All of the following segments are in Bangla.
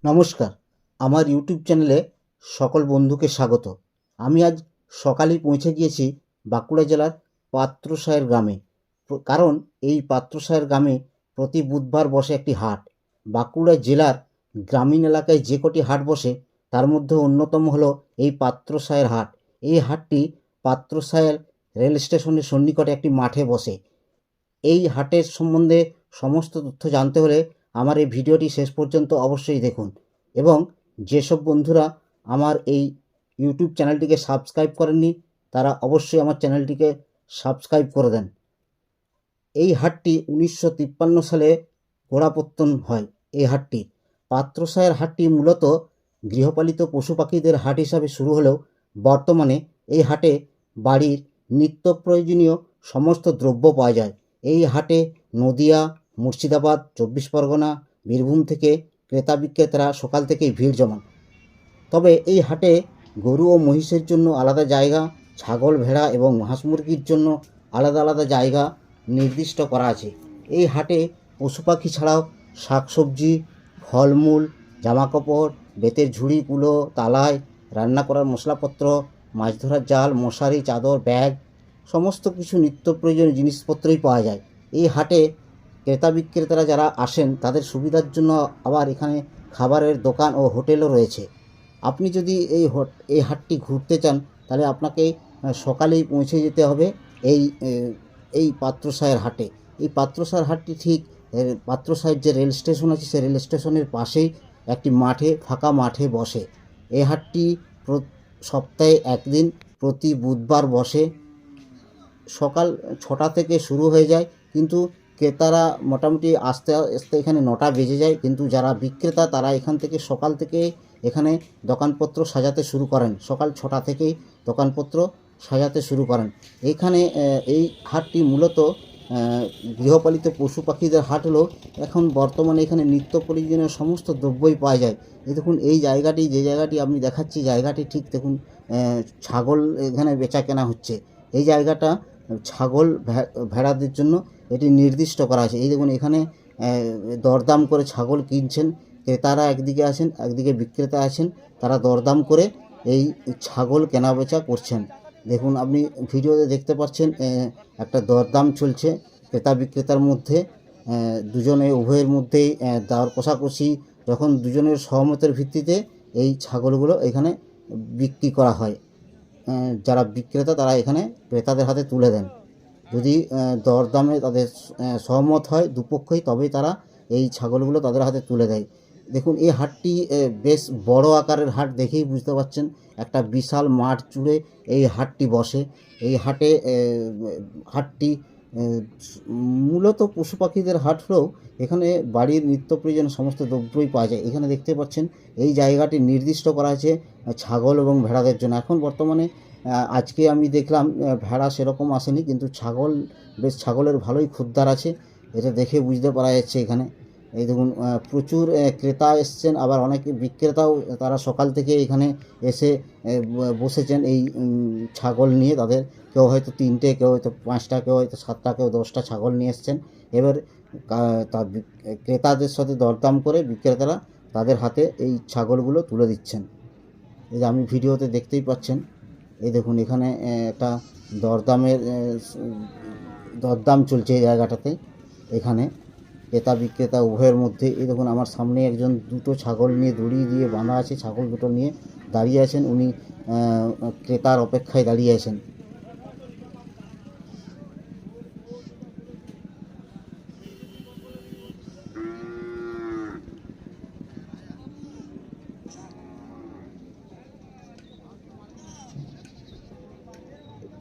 নমস্কার, আমার ইউটিউব চ্যানেলে সকল বন্ধুকে স্বাগত। আমি আজ সকালেই পৌঁছে গিয়েছি বাঁকুড়া জেলার পাত্রসায়ের গ্রামে। কারণ এই পাত্রসায়ের গ্রামে প্রতি বুধবার বসে একটি হাট। বাঁকুড়া জেলার গ্রামীণ এলাকায় যে কটি হাট বসে তার মধ্যে অন্যতম হলো এই পাত্রসায়ের হাট। এই হাটটি পাত্রসায়ের রেল স্টেশনের সন্নিকটে একটি মাঠে বসে। এই হাটের সম্বন্ধে সমস্ত তথ্য জানতে হলে আমার এই ভিডিওটি শেষ পর্যন্ত অবশ্যই দেখুন এবং যেসব বন্ধুরা আমার এই ইউটিউব চ্যানেলটিকে সাবস্ক্রাইব করেননি তারা অবশ্যই আমার চ্যানেলটিকে সাবস্ক্রাইব করে দেন। এই হাটটি 1953 সালে গোড়াপত্তন হয়। এই হাটটি পাত্রসায়ের হাটটি মূলত গৃহপালিত পশু পাখিদের হাট হিসাবে শুরু হলেও বর্তমানে এই হাটে বাড়ির নিত্য প্রয়োজনীয় সমস্ত দ্রব্য পাওয়া যায়। এই হাটে নদিয়া, মুর্শিদাবাদ, 24 পরগনা, বীরভূম থেকে ক্রেতা বিক্রেতারা সকাল থেকেই ভিড় জমান। তবে এই হাটে গরু ও মহিষের জন্য আলাদা জায়গা, ছাগল, ভেড়া এবং হাঁস মুরগির জন্য আলাদা আলাদা জায়গা নির্দিষ্ট করা আছে। এই হাটে পশু পাখি ছাড়াও শাকসবজি, ফলমূল, জামাকাপড়, বেতের ঝুড়ি, কুলো, তালাই, রান্না করার মশলাপত্র, মাছ ধরার জাল, মশারি, চাদর, ব্যাগ সমস্ত কিছু নিত্য প্রয়োজনীয় জিনিসপত্রই পাওয়া যায়। এই হাটে ক্রেতা বিক্রেতারা যারা আসেন তাদের সুবিধার জন্য আবার এখানে খাবারের দোকান ও হোটেলও রয়েছে। আপনি যদি এই হাটটি ঘুরতে চান তাহলে আপনাকে সকালেই পৌঁছে যেতে হবে এই পাত্রসায়ের হাটে। এই পাত্রসায়ের হাটটি ঠিক পাত্রসায়ের যে রেল স্টেশন আছে সেই রেল স্টেশনের পাশেই একটি মাঠে, ফাঁকা মাঠে বসে। এই হাটটি সপ্তাহে একদিন প্রতি বুধবার বসে। সকাল 6টা থেকে শুরু হয়ে যায়, কিন্তু ক্রেতারা মোটামুটি আসতে আসতে এখানে 9টা বেজে যায়। কিন্তু যারা বিক্রেতা তারা এখান থেকে সকাল থেকে এখানে দোকানপত্র সাজাতে শুরু করেন। সকাল 6টা থেকেই দোকানপত্র সাজাতে শুরু করেন। এইখানে এই হাটটি মূলত গৃহপালিত পশু পাখিদের হাট হলেও এখন বর্তমানে এখানে নিত্য প্রয়োজনীয় সমস্ত দ্রব্যই পাওয়া যায়। এই দেখুন, এই জায়গাটি, যে জায়গাটি আমি দেখাচ্ছি, জায়গাটি ঠিক দেখুন, ছাগল এখানে বেচা কেনা হচ্ছে। এই জায়গাটা ছাগল, ভেড়াদের জন্য এটি নির্দিষ্ট করা আছে। এই দেখুন, এখানে দরদাম করে ছাগল কিনছেন ক্রেতারা, একদিকে আছেন, একদিকে বিক্রেতা আছেন, তারা দরদাম করে এই ছাগল কেনাবেচা করছেন। দেখুন, আপনি ভিডিওতে দেখতে পাচ্ছেন একটা দরদাম চলছে ক্রেতা বিক্রেতার মধ্যে। দুজনে, উভয়ের মধ্যেই দর কষাকষি, যখন দুজনের সহমতের ভিত্তিতে এই ছাগলগুলো এখানে বিক্রি করা হয়। যারা বিক্রেতা তারা এখানে ক্রেতাদের হাতে তুলে দেন। যদি দরদামে তাদের সহমত হয় দুপক্ষই, তবেই তারা এই ছাগলগুলো তাদের হাতে তুলে দেয়। দেখুন, এই হাটটি বেশ বড় আকারের হাট, দেখেই বুঝতে পারছেন। একটা বিশাল মাঠ জুড়ে এই হাটটি বসে। এই হাটটি মূলত পশু পাখিদের হাট হলেও এখানে বাড়ির নিত্য প্রয়োজনীয় সমস্ত দ্রব্যই পাওয়া যায়। এখানে দেখতে পাচ্ছেন এই জায়গাটি নির্দিষ্ট করা আছে ছাগল এবং ভেড়াদের জন্য। এখন বর্তমানে আজকে আমি দেখলাম ভেড়া সেরকম আসেনি, কিন্তু ছাগলের ভালোই খদ্দের আছে, এটা দেখে বুঝতে পারা যাচ্ছে। এখানে এই দেখুন, প্রচুর ক্রেতা এসছেন, আবার অনেকে বিক্রেতাও তারা সকাল থেকে এখানে এসে বসেছেন এই ছাগল নিয়ে। তাদের কেউ হয়তো 3টে, কেউ হয়তো 5টা, কেউ হয়তো 7টা, কেউ 10টা ছাগল নিয়ে এসছেন। এবার ক্রেতাদের সাথে দরদাম করে বিক্রেতারা তাদের হাতে এই ছাগলগুলো তুলে দিচ্ছেন। এই যে আমি ভিডিওতে দেখতেই পাচ্ছেন, এই দেখুন, এখানে একটা দরদাম চলছে এই জায়গাটাতে। এখানে ক্রেতা বিক্রেতা উভয়ের মধ্যে। এই দেখুন, আমার সামনে একজন 2টো ছাগল নিয়ে দড়ি দিয়ে বাঁধা আছে, ছাগল দুটো নিয়ে দাঁড়িয়ে আছেন। উনি ক্রেতার অপেক্ষায় দাঁড়িয়ে আছেন।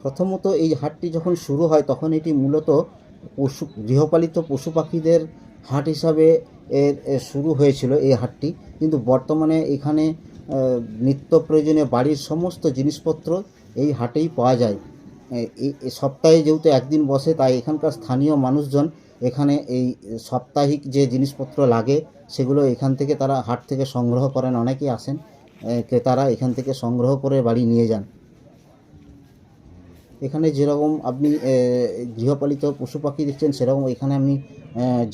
প্রথমত এই হাটটি যখন শুরু হয় তখন এটি মূলত গৃহপালিত পশু পাখিদের হাট হিসাবে শুরু হয়েছিল এই হাটটি। কিন্তু বর্তমানে এখানে নিত্য প্রয়োজনীয় বাড়ির সমস্ত জিনিসপত্র এই হাটেই পাওয়া যায়। এই সপ্তাহে যেহেতু একদিন বসে, তাই এখানকার স্থানীয় মানুষজন এখানে এই সাপ্তাহিক যে জিনিসপত্র লাগে সেগুলো এখান থেকে, তারা হাট থেকে সংগ্রহ করেন। অনেকেই আসেন ক্রেতারা, এখান থেকে সংগ্রহ করে বাড়ি নিয়ে যান। এখানে যেরকম আপনি গৃহপালিত পশু পাখি দেখছেন, সেরকম এখানে আপনি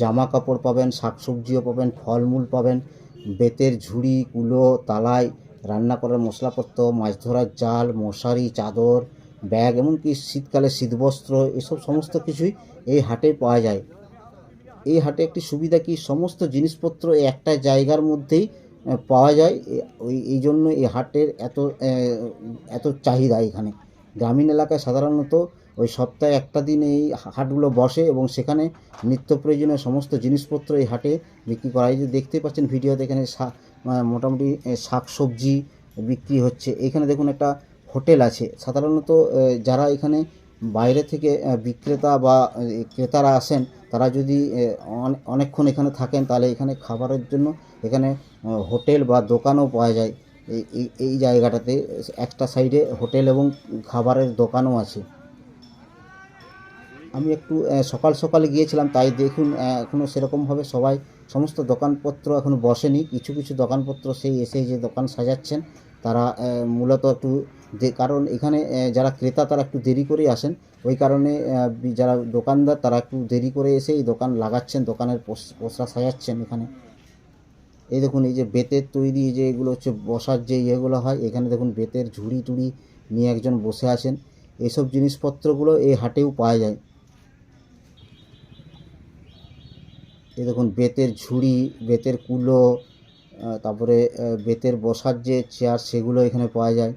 জামা কাপড় পাবেন, শাকসবজিও পাবেন, ফলমূল পাবেন, বেতের ঝুড়ি, কুলো, তালাই, রান্না করার মশলাপত্র, মাছ ধরার জাল, মশারি, চাদর, ব্যাগ, এমনকি শীতকালে শীতবস্ত্র, এসব সমস্ত কিছুই এই হাটে পাওয়া যায়। এই হাটে একটি সুবিধা কি, সমস্ত জিনিসপত্র একটা জায়গার মধ্যেই পাওয়া যায়। এই জন্য এই হাটের এত চাহিদা এখানে। গ্রামীণ এলাকায় সাধারণত ওই সপ্তাহে একটা দিন এই হাটগুলো বসে এবং সেখানে নিত্য প্রয়োজনীয় সমস্ত জিনিসপত্র এই হাটে বিক্রি করা হয়। এই যে দেখতে পাচ্ছেন ভিডিওতে, এখানে মোটামুটি শাক সবজি বিক্রি হচ্ছে। এখানে দেখুন একটা হোটেল আছে। সাধারণত যারা এখানে বাইরে থেকে বিক্রেতা বা ক্রেতারা আসেন, তারা যদি অনেকক্ষণ এখানে থাকেন, তাহলে এখানে খাবারের জন্য এখানে হোটেল বা দোকানও পাওয়া যায়। এই জায়গাটাতে একটা সাইডে হোটেল এবং খাবারের দোকানও আছে। আমি একটু সকাল সকালে গিয়েছিলাম, তাই দেখুন এখনও সেরকমভাবে সমস্ত দোকানপত্র এখনও বসেনি। কিছু কিছু দোকানপত্র সেই এসে যে দোকান সাজাচ্ছেন, তারা মূলত একটু কারণ এখানে যারা ক্রেতা তারা একটু দেরি করেই আসেন। ওই কারণে যারা দোকানদার তারা একটু দেরি করে এসে এই দোকান লাগাচ্ছেন, দোকানের পোস্টার সাজাচ্ছেন এখানে। এই দেখুন, এই যে বেতের তৈরি যে এগুলো হচ্ছে বসার যে ইয়েগুলো হয়, এখানে দেখুন বেতের ঝুড়ি টুড়ি নিয়ে একজন বসে আছেন। এইসব জিনিসপত্রগুলো এই হাটেও পাওয়া যায়। এই দেখুন বেতের ঝুড়ি, বেতের কুলো, তারপরে বেতের বসার যে চেয়ার, সেগুলো এখানে পাওয়া যায়।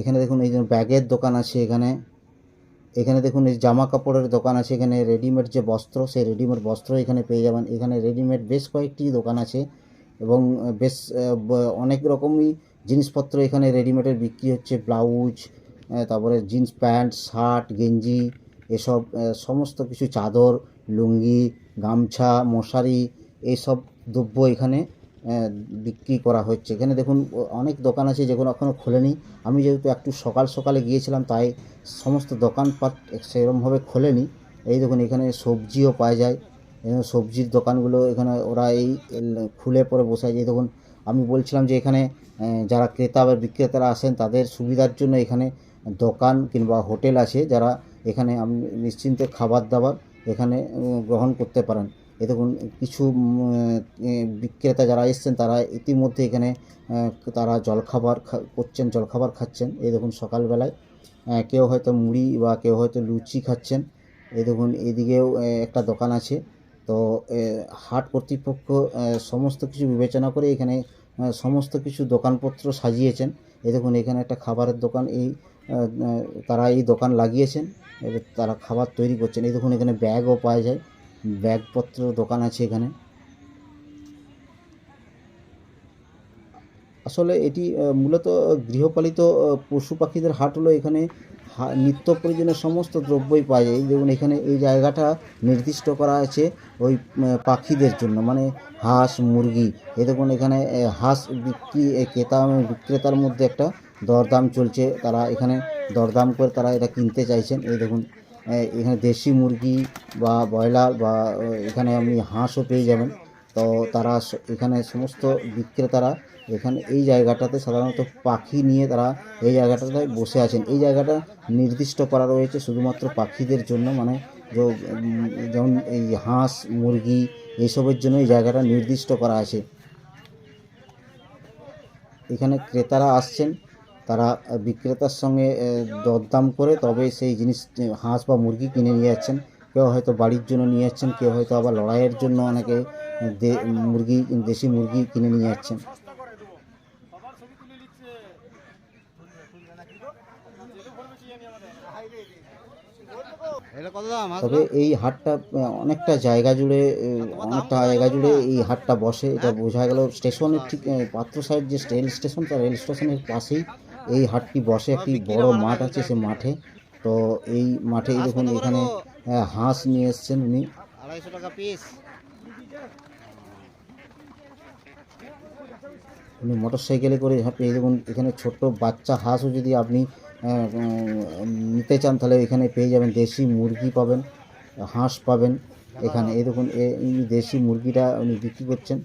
এখানে দেখুন এই যে ব্যাগের দোকান আছে এখানে দেখুন এই জামা কাপড়ের দোকান আছে। এখানে রেডিমেড যে বস্ত্র, সেই রেডিমেড বস্ত্র এখানে পেয়ে যাবেন। এখানে রেডিমেড বেশ কয়েকটি দোকান আছে এবং বেশ অনেক রকমই জিনিসপত্র এখানে রেডিমেডের বিক্রি হচ্ছে। ব্লাউজ, তারপরে জিন্স প্যান্ট, শার্ট, গেঞ্জি, এসব সমস্ত কিছু, চাদর, লুঙ্গি, গামছা, মশারি, এইসব দ্রব্য এখানে বিক্রি করা হচ্ছে। এখানে দেখুন অনেক দোকান আছে যেগুলো এখনও খোলেনি। আমি যেহেতু একটু সকালে গিয়েছিলাম, তাই সমস্ত দোকানপাট সেরকমভাবে খোলেনি। এই দেখুন এখানে সবজিও পাওয়া যায়। সবজির দোকানগুলো এখানে ওরা খুলে পরে বসে আছে। এই দেখুন, আমি বলছিলাম যে এখানে যারা ক্রেতা বা বিক্রেতারা আসেন, তাদের সুবিধার জন্য এখানে দোকান কিংবা হোটেল আছে, যারা এখানে আপনি নিশ্চিন্তে খাবার দাবার এখানে গ্রহণ করতে পারেন। এ দেখুন কিছু বিক্রেতা যারা এসছেন, তারা ইতিমধ্যে এখানে তারা জলখাবার খাচ্ছেন। এই দেখুন সকালবেলায় কেউ হয়তো মুড়ি বা কেউ হয়তো লুচি খাচ্ছেন। এই দেখুন এদিকেও একটা দোকান আছে। তো হাট কর্তৃপক্ষ সমস্ত কিছু বিবেচনা করে এখানে সমস্ত কিছু দোকানপত্র সাজিয়েছেন। এই দেখুন এখানে একটা খাবারের দোকান, তারা এই দোকান লাগিয়েছেন, এবার তারা খাবার তৈরি করছেন। এই দেখুন এখানে ব্যাগও পাওয়া যায়, ব্যাগপত্র দোকান আছে এখানে। আসলে এটি মূলত গৃহপালিত পশু পাখিদের হাট হলো। এখানে নিত্য প্রয়োজনীয় সমস্ত দ্রব্যই পাওয়া যায়। দেখুন এখানে এই জায়গাটা নির্দিষ্ট করা আছে ওই পাখিদের জন্য, মানে হাঁস, মুরগি। এই দেখুন এখানে হাঁস ক্রেতা এবং বিক্রেতার মধ্যে একটা দরদাম চলছে। তারা এখানে দরদাম করে তারা এটা কিনতে চাইছেন। এই দেখুন এখানে দেশি মুরগি বা ব্রয়লার বা এখানে আপনি হাঁসও পেয়ে যাবেন। তো তারা এখানে সমস্ত বিক্রেতারা এখানে এই জায়গাটাতে সাধারণত পাখি নিয়ে তারা এই জায়গাটাতে বসে আছেন। এই জায়গাটা নির্দিষ্ট করা রয়েছে শুধুমাত্র পাখিদের জন্য, মানে যেমন এই হাঁস, মুরগি, এইসবের জন্য এই জায়গাটা নির্দিষ্ট করা আছে। এখানে ক্রেতারা আসছেন, তারা বিক্রেতার সঙ্গে দরদাম করে তবে সেই জিনিস হাঁস বা মুরগি কিনে নিয়ে যাচ্ছেন। কেউ হয়তো বাড়ির জন্য নিয়ে যাচ্ছেন, কেউ হয়তো আবার লড়াইয়ের জন্য অনেকে দেশি মুরগি কিনে নিয়ে যাচ্ছেন। তবে এই হাটটা অনেকটা জায়গা জুড়ে এই হাটটা বসে। এটা বোঝা গেল স্টেশনের ঠিক পাত্রসাহেব যে রেল স্টেশন, তার রেল স্টেশনের পাশেই এই হাটটি বসে। একটি বড় মাঠ আছে, সে মাঠে। তো এই মাঠে দেখুন এখানে হাঁস নিয়ে এসছেন উনি, 250 টাকা পিস। উনি মোটর সাইকেলে করে এই দেখুন এখানে ছোট্ট বাচ্চা হাঁসও যদি আপনি নিতে চান, তাহলে এখানে পেয়ে যাবেন। দেশি মুরগি পাবেন, হাঁস পাবেন এখানে। এই দেখুন এই দেশি মুরগিটা উনি বিক্রি করছেন।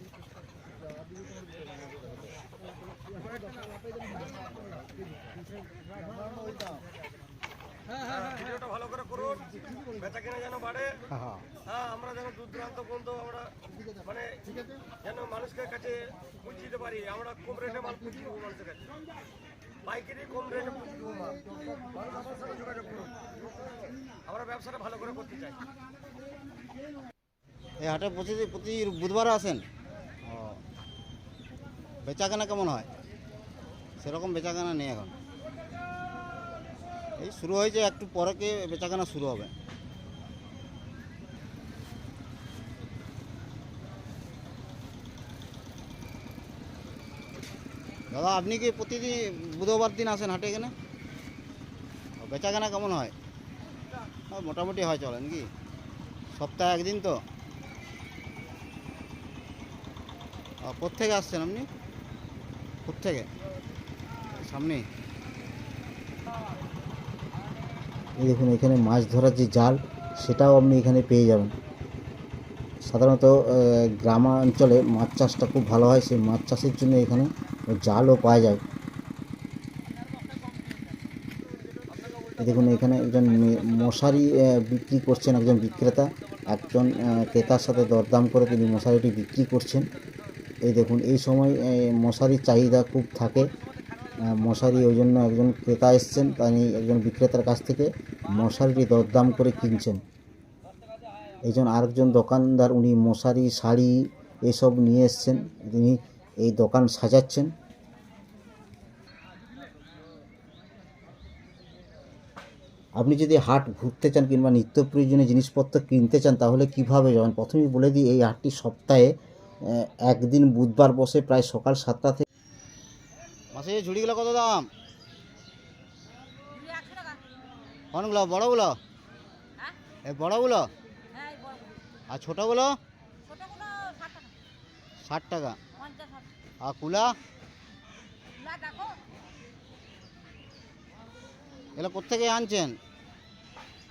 হ্যাঁ, আমরা যেন দূর দূরান্ত পর্যন্ত আমরা মানে যেন মানুষের কাছে পৌঁছে দিতে পারি। আমরা কম রেটে মাল পৌঁছে দেবো মানুষের কাছে, পাইকারি কম রেটে পৌঁছে দেবো মাল। মানুষ আমার সাথে যোগাযোগ করুন, আমরা ব্যবসাটা ভালো করে করতে চাই। এই হাটে প্রতি বুধবার আসেন? ও, বেচাকেনা কেমন হয়? সেরকম বেচাকেনা নেই এখন, এই শুরু হয়েছে, একটু পরে কি বেচাকেনা শুরু হবে। দাদা, আপনি কি প্রতিদিন বুধবার দিন আসেন হাটে এখানে? বেচাকেনা কেমন হয়? মোটামুটি হয়, চলেন কি সপ্তাহে একদিন তো? কোত্থেকে আসছেন আপনি? কোত্থেকে? সামনেই। এই দেখুন, এখানে মাছ ধরার যে জাল, সেটাও আপনি এখানে পেয়ে যাবেন। সাধারণত গ্রামাঞ্চলে মাছ চাষটা খুব ভালো হয়, সেই মাছ চাষের জন্য এখানে জালও পাওয়া যায়। এই দেখুন, এখানে একজন মশারি বিক্রি করছেন, একজন বিক্রেতা একজন ক্রেতার সাথে দরদাম করে তিনি মশারিটি বিক্রি করছেন। এই দেখুন, এই সময় মশারির চাহিদা খুব থাকে, মশারি, ওই জন্য একজন ক্রেতা এসছেন, তিনি একজন বিক্রেতার কাছ থেকে মশারিটি দরদাম করে কিনছেন। এইজন আরেকজন দোকানদার, উনি মশারি, শাড়ি এসব নিয়ে এসছেন, তিনি এই দোকান সাজাচ্ছেন। আপনি যদি হাট ঘুরতে চান কিংবা নিত্য প্রয়োজনীয় জিনিসপত্র কিনতে চান, তাহলে কিভাবে যাবেন? প্রথমেই বলে দিই, এই হাটটি সপ্তাহে একদিন বুধবার বসে, প্রায় সকাল 7টা থেকে। মাসে ঝুড়িগুলো কত দাম? ঝুড়ি 100 টাকা। কোনগুলো? বড়গুলো? হ্যাঁ? এই বড়গুলো? হ্যাঁ, এই বড়গুলো। আর ছোটোগুলো? ছোটগুলো 60 টাকা। 60 টাকা। 50 60। আর কুলা? না দেখো, এগুলো কোত্থেকে আনছেন?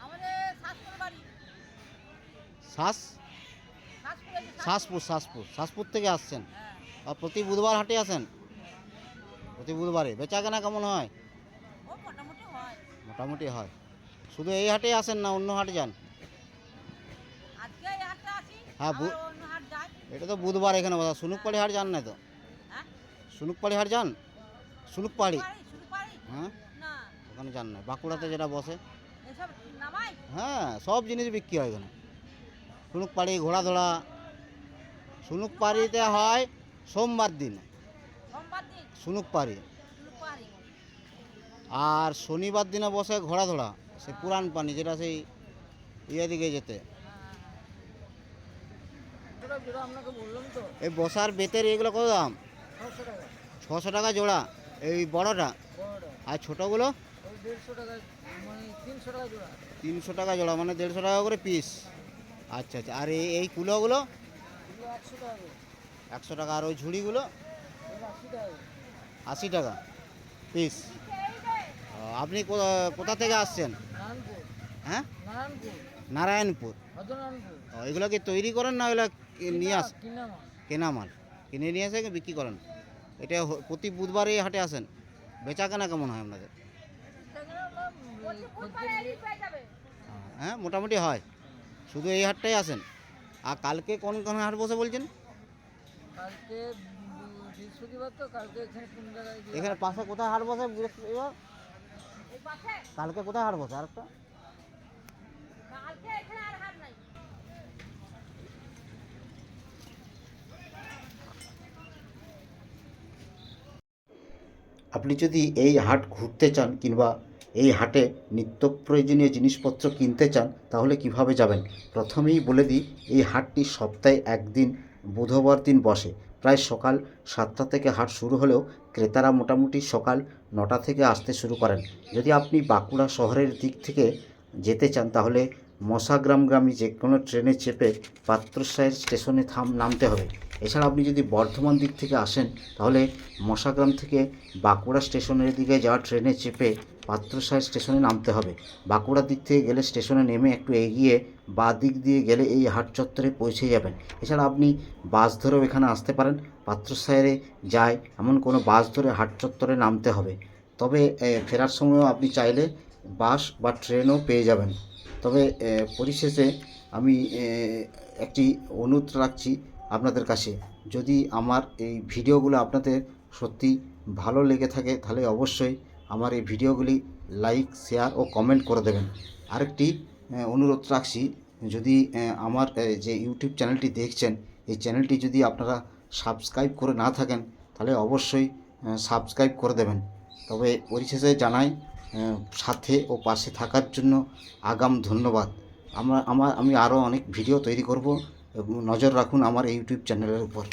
আমাদের শাসপুর বাড়ি। শ্বাস শাসপুরে যে শ্বাসপুর থেকে আসছেন? হ্যাঁ। আর প্রতি বুধবার হাটে আসেন? প্রতি বুধবারে বেচাকেনা কেমন হয়? ও মোটামুটি হয়। মোটামুটি হয়। শুধু এই হাটেই আসেন না অন্য হাটে যান? আজকে এই হাটে আসি, হ্যাঁ, আবার অন্য হাট যাই। এটা তো বুধবার এখানে বসা। সুনুকপাড়ি হাট যান না তো? হ্যাঁ? সুনুকপাড়ি হাট যান? সুনুকপাড়ি? শুরু পারি? হ্যাঁ, না, ওখানে যান না? বাঁকুড়াতে যেটা বসে, এসব নামাই। হ্যাঁ, সব জিনিস বিক্রি হয় এখানে। সুনুকপাড়ি, ঘোড়াধরা। সুনুকপাড়িতে হয় সোমবার দিন সোমবার দিন সুনুকপাড়ি, শুরু পারি। আর শনিবার দিনে বসে ঘোড়াধরা, সে পুরান পানি, যেটা সেই ইয়ে দিকে যেতে। যেটা আপনাকে বললাম তো, এই বসার বেতের এগুলো কত দাম? 600 টাকা। 600 টাকা জোড়া এই বড়টা? বড়টা আর ছোটোগুলো? ওই 150 টাকা, মানে 300 টাকা জোড়া। 300 টাকা জোড়া, মানে 150 টাকা করে পিস। আচ্ছা আচ্ছা। আর এই কুলোগুলো? এগুলো 100 টাকা করে। 100 টাকা। আর ওই ঝুড়িগুলো? এগুলো 80 টাকা করে। 80 টাকা পিস। আপনি কোথা থেকে আসছেন? নারায়ণপুর। হ্যাঁ, নারায়ণপুর, নারায়ণপুর। ভদ্রনারায়ণপুর। এগুলো কি তৈরি করেন না এগুলো নিয়ে আস? কিনা মাছ। কেনা মাল কিনে নিয়ে এসে বিক্রি করেন? এটা প্রতি বুধবার এই হাটে আসেন? বেচাকেনা কেমন হয় আপনাদের? হ্যাঁ, মোটামুটি হয়। শুধু এই হাটটাই আসেন? আর কালকে কোন কোন হাট বসে বলছেন? কালকে বৃহস্পতিবার, তো কালকে এখানে কোন জায়গায় এখানে পাশে কোথায় হাট বসে বৃহস্পতিবার? কালকে কোথায় হাট বসে আরেকটা? আপনি যদি এই হাট ঘুরতে চান কিংবা এই হাটে নিত্য প্রয়োজনীয় জিনিসপত্র কিনতে চান, তাহলে কিভাবে যাবেন? প্রথমেই বলে দিই, এই হাটটি সপ্তাহে একদিন বুধবার দিন বসে। প্রায় সকাল 7টা থেকে হাট শুরু হলেও ক্রেতারা মোটামুটি সকাল 9টা থেকে আসতে শুরু করেন। যদি আপনি বাঁকুড়া শহরের দিক থেকে যেতে চান, তাহলে মশাগ্রামগামী যে কোনো ট্রেনে চেপে পাত্রসাহের স্টেশনে নামতে হবে। এছাড়া আপনি যদি বর্ধমান দিক থেকে আসেন, তাহলে মশাগ্রাম থেকে বাঁকুড়া স্টেশনের দিকে যাওয়া ট্রেনে চেপে পাত্রসাহের স্টেশনে নামতে হবে। বাঁকুড়ার দিক থেকে গেলে স্টেশনে নেমে একটু এগিয়ে বাঁ দিক দিয়ে গেলে এই হাট চত্বরে পৌঁছে যাবেন। এছাড়া আপনি বাস ধরেও এখানে আসতে পারেন। পাত্রসাহেরে যায় এমন কোনো বাস ধরে হাট চত্বরে নামতে হবে। তবে ফেরার সময়ও আপনি চাইলে বাস বা ট্রেনও পেয়ে যাবেন। তবে পরিশেষে আমি একটি অনুরোধ রাখছি আপনাদের কাছে, যদি আমার এই ভিডিওগুলো আপনাদের সত্যি ভালো লেগে থাকে তাহলে অবশ্যই আমার এই ভিডিওগুলি লাইক, শেয়ার ও কমেন্ট করে দেবেন। আরেকটি অনুরোধ রাখছি, যদি আমার যে ইউটিউব চ্যানেলটি দেখছেন, এই চ্যানেলটি যদি আপনারা সাবস্ক্রাইব করে না থাকেন তাহলে অবশ্যই সাবস্ক্রাইব করে দেবেন। তবে পরিশেষে জানাই সাথে ও পাশে থাকার জন্য আগাম ধন্যবাদ। আমি আরও অনেক ভিডিও তৈরি করব, নজর রাখুন আমার এই ইউটিউব চ্যানেলের উপর।